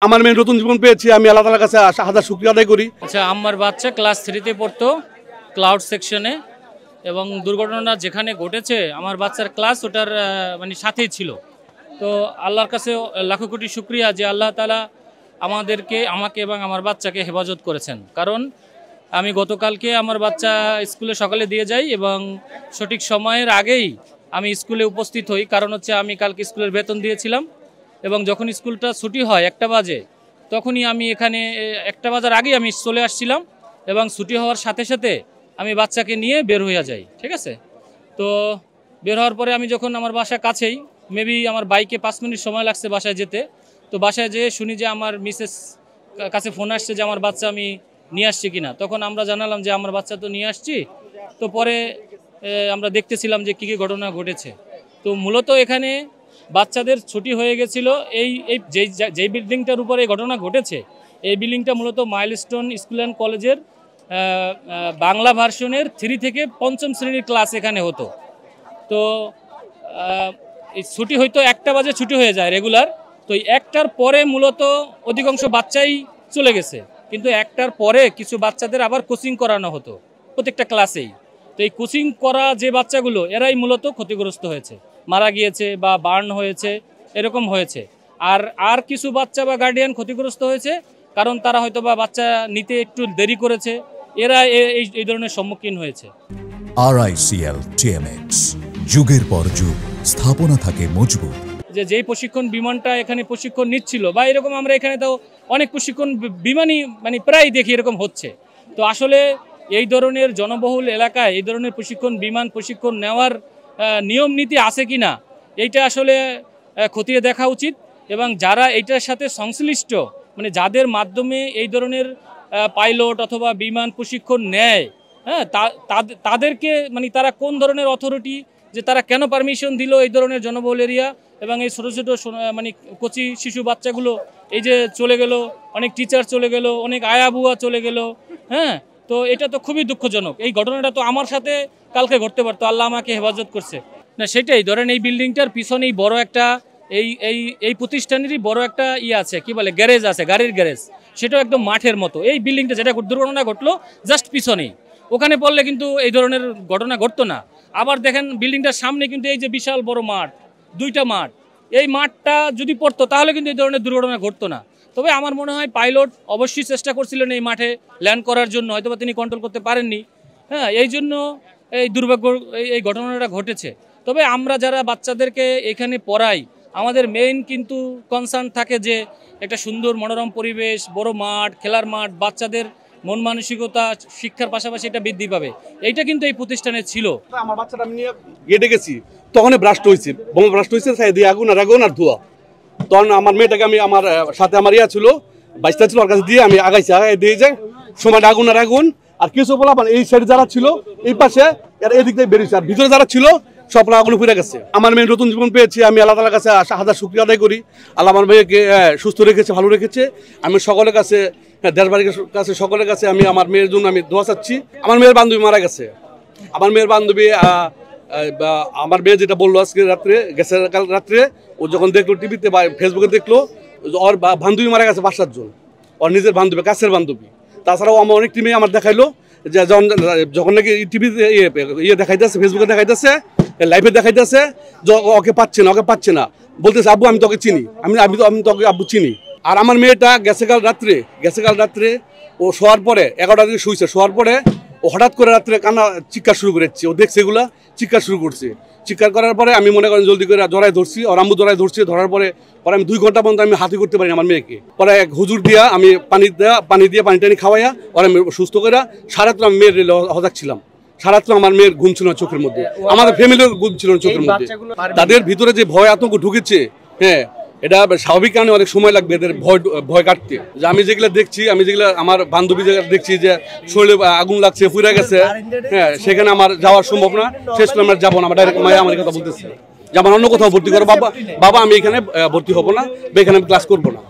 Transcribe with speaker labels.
Speaker 1: আমার মেয়ে নতুন জীবন পেয়েছি, আমি আল্লাহ তাআলার কাছে হাজার শুকরিয়া আদায় করি।
Speaker 2: আচ্ছা, আমার বাচ্চা ক্লাস 3 তে পড়তো, ক্লাউড সেকশনে, এবং দুর্ঘটনা যেখানে ঘটেছে আমার বাচ্চার ক্লাস ওটার মানে সাথেই ছিল। তো আল্লাহর কাছে লাখো কোটি শুকরিয়া যে আল্লাহ তাআলা আমাকে এবং আমার বাচ্চাকে হেফাজত করেছেন। কারণ আমি গতকালকে আমার বাচ্চা স্কুলে সকালে দিয়ে যাই এবং সঠিক সময়ের আগেই আমি স্কুলে উপস্থিত হই। কারণ হচ্ছে আমি কালকে স্কুলের বেতন দিয়েছিলাম এবং যখন স্কুলটা ছুটি হয় 1টা বাজে, তখনই আমি এখানে 1টা বাজার আগেই আমি চলে আসছিলাম এবং ছুটি হওয়ার সাথে সাথে আমি বাচ্চাকে নিয়ে বের হয়ে যাই। ঠিক আছে, তো বের হওয়ার পরে আমি যখন আমার বাসা কাছেই, মেবি আমার বাইকে 5 মিনিট সময় লাগছে বাসায় যেতে। তো বাসায় যেয়ে শুনি যে আমার মিসেস কাছে ফোন আসছে যে আমার বাচ্চা আমি নিয়ে আসছি কিনা। তখন আমরা জানালাম যে আমার বাচ্চা তো নিয়ে আসছি। তো পরে আমরা দেখতেছিলাম যে কী কী ঘটনা ঘটেছে। তো মূলত এখানে বাচ্চাদের ছুটি হয়ে গেছিলো যেই বিল্ডিংটার উপরে এই ঘটনা ঘটেছে, এই বিল্ডিংটা মূলত মাইলস্টোন স্কুল অ্যান্ড কলেজের বাংলা ভার্সনের 3 থেকে 5ম শ্রেণীর ক্লাস এখানে হতো। তো এই ছুটি হয়তো 1টা বাজে ছুটি হয়ে যায় রেগুলার। তো 1টার পরে মূলত অধিকাংশ বাচ্চাই চলে গেছে, কিন্তু 1টার পরে কিছু বাচ্চাদের আবার কোচিং করানো হতো প্রত্যেকটা ক্লাসেই। তো এই কোচিং করা যে বাচ্চাগুলো, এরাই মূলত ক্ষতিগ্রস্ত হয়েছে, মারা গিয়েছে বা বার্ন হয়েছে, এরকম হয়েছে। আর কিছু বাচ্চা বা গার্ডিয়ান ক্ষতিগ্রস্ত হয়েছে কারণ তারা হয়তো বা বাচ্চা নিতে একটু দেরি করেছে, এরা এই ধরনের সম্মুখীন হয়েছে।
Speaker 3: RICL TMX, যুগের পর যুগ স্থাপনা থাকে মজবুত।
Speaker 2: যেই প্রশিক্ষণ বিমানটা এখানে প্রশিক্ষণ নিচ্ছিল বা এরকম আমরা এখানে তো অনেক প্রশিক্ষণ বিমানই মানে প্রায় দেখি এরকম হচ্ছে। তো আসলে এই ধরনের জনবহুল এলাকায় এই ধরনের বিমান প্রশিক্ষণ নেওয়ার নিয়ম নীতি আছে কি না, এইটা আসলে খতিয়ে দেখা উচিত। এবং যারা এইটার সাথে সংশ্লিষ্ট, মানে যাদের মাধ্যমে এই ধরনের পাইলট অথবা বিমান প্রশিক্ষণ নেয়, হ্যাঁ, তাদেরকে মানে তারা কোন ধরনের অথরিটি, যে তারা কেন পারমিশন দিল এই ধরনের জনবহুল এরিয়া এবং এই ছোটো ছোটো মানে কচি শিশু বাচ্চাগুলো এই যে চলে গেল, অনেক টিচার চলে গেল, অনেক আয়া বুয়া চলে গেল। হ্যাঁ, তো এটা তো খুবই দুঃখজনক। এই ঘটনাটা তো আমার সাথে কালকে ঘটতে পারতো, আল্লাহ আমাকে হেফাজত করছে না। সেটাই ধরেন, এই বিল্ডিংটার পিছনেই বড় একটা এই প্রতিষ্ঠানেরই বড় একটা আছে, কি বলে, গ্যারেজ আছে, গাড়ির গ্যারেজ। সেটাও একদম মাঠের মতো। এই বিল্ডিংটা যেটা দুর্ঘটনা ঘটলো জাস্ট পিছনেই, ওখানে পড়লে কিন্তু এই ধরনের ঘটনা ঘটতো না। আবার দেখেন বিল্ডিংটার সামনে কিন্তু এই যে বিশাল বড় মাঠ, 2টা মাঠ, এই মাঠটা যদি পড়তো তাহলে কিন্তু এই ধরনের দুর্ঘটনা ঘটতো না। তবে আমার মনে হয় পাইলট অবশ্যই চেষ্টা করছিলেন এই মাঠে ল্যান্ড করার জন্য, হয়তো বা তিনি কন্ট্রোল করতে পারেননি। হ্যাঁ, এই জন্য এই দুর্ভাগ্য এই ঘটনাটা ঘটেছে। তবে আমরা যারা বাচ্চাদেরকে এখানে পড়াই, আমাদের মেইন কিন্তু কনসার্ন থাকে যে একটা সুন্দর মনোরম পরিবেশ, বড় মাঠ, খেলার মাঠ, বাচ্চাদের মন মানসিকতা শিক্ষার পাশাপাশি এটা বৃদ্ধি পাবে, এইটা কিন্তু এই প্রতিষ্ঠানে ছিল।
Speaker 1: আমার বাচ্চাটা আমি নিয়ে গেটে গেছি, তখনই ব্রাস্ট হয়েছে, বোমা ব্রাস্ট হয়েছে, দিয়ে আগুন আর ধোয়া। তখন আমার মেয়েটাকে আমি, আমার সাথে আমার ছিল, বাইশটা ছিল, ওর কাছে দিয়ে আমি আগাই দিয়ে যায় সময়টা আগুন আর কিছু বলা এই সাইডে যারা ছিল এই পাশে, এদিক থেকে বেরিয়েছে, আর ভিতরে যারা ছিল সব আগুন পুড়ে গেছে। আমার মেয়ে নতুন জীবন পেয়েছি, আমি আল্লাহ তাআলার কাছে হাজার শুকরিয়া আদায় করি। আল্লাহ আমার মেয়েকে সুস্থ রেখেছে, ভালো রেখেছে। আমি সকলের কাছে, দেশবাড়ির কাছে, সকলের কাছে আমি আমার মেয়ের জন্য আমি দোয়া চাচ্ছি। আমার মেয়ের বান্ধবী মারা গেছে। আমার মেয়ের বান্ধবী, আমার মেয়ে যেটা বললো আজকে রাত্রে, গেছে কাল রাত্রে, ও যখন দেখলো টিভিতে বা ফেসবুকে দেখলো, ওর বান্ধবী মারা গেছে 5-7 জন, ওর নিজের বান্ধবী, কাছের বান্ধবী। তাছাড়াও আমার অনেক টিমে আমার দেখাইলো যে যখন নাকি টিভিতে দেখাইতেছে, ফেসবুকে দেখাইতেছে, লাইভে দেখাইতেছে, ওকে পাচ্ছে না, বলতেছে আব্বু আমি তোকে চিনি, আমি তোকে আব্বু চিনি। আর আমার মেয়েটা গেছে কাল রাত্রে ও শোয়ার পরে 11টার দিকে শুয়েছে, শোয়ার পরে ও হঠাৎ করে রাত্রে কান্না চিৎকার শুরু করেছে। ও দেখছে এগুলা, চিৎকার শুরু করছে। চিৎকার করার পরে আমি মনে করেন জলদি করে জড়াই ধরছি, ওর আম্মু জড়াই ধরছে। ধরার পরে আমি 2 ঘন্টা পর্যন্ত আমি হাতি করতে পারিনি আমার মেয়েকে। পরে এক হুজুর দিয়া আমি পানি দিয়ে পানি টানি খাওয়াইয়া ওরা সুস্থ করে সারাত্র আমি মেয়ের হজাক ছিলাম। সারাত্র আমার মেয়ের ঘুম ছিল না চোখের মধ্যে, আমাদের ফ্যামিলির ঘুম ছিল না চোখের মধ্যে। তাদের ভিতরে যে ভয় আতঙ্ক ঢুকেছে, হ্যাঁ, এটা স্বাভাবিক কারণে অনেক সময় লাগবে এদের ভয় কাটতে। যে আমি যেগুলো দেখছি, আমার বান্ধবী যেগুলো দেখছি যে শরীরে আগুন লাগছে, পুড়ে গেছে, হ্যাঁ, সেখানে আমার যাওয়ার সম্ভব না। শেষ করে আমরা যাবো না, আমার ডাইরেক্ট মায়া আমার কথা বলতেছে যে আমার অন্য কোথাও ভর্তি করো বাবা, আমি এখানে ভর্তি হবো না বা এখানে আমি ক্লাস করবো না।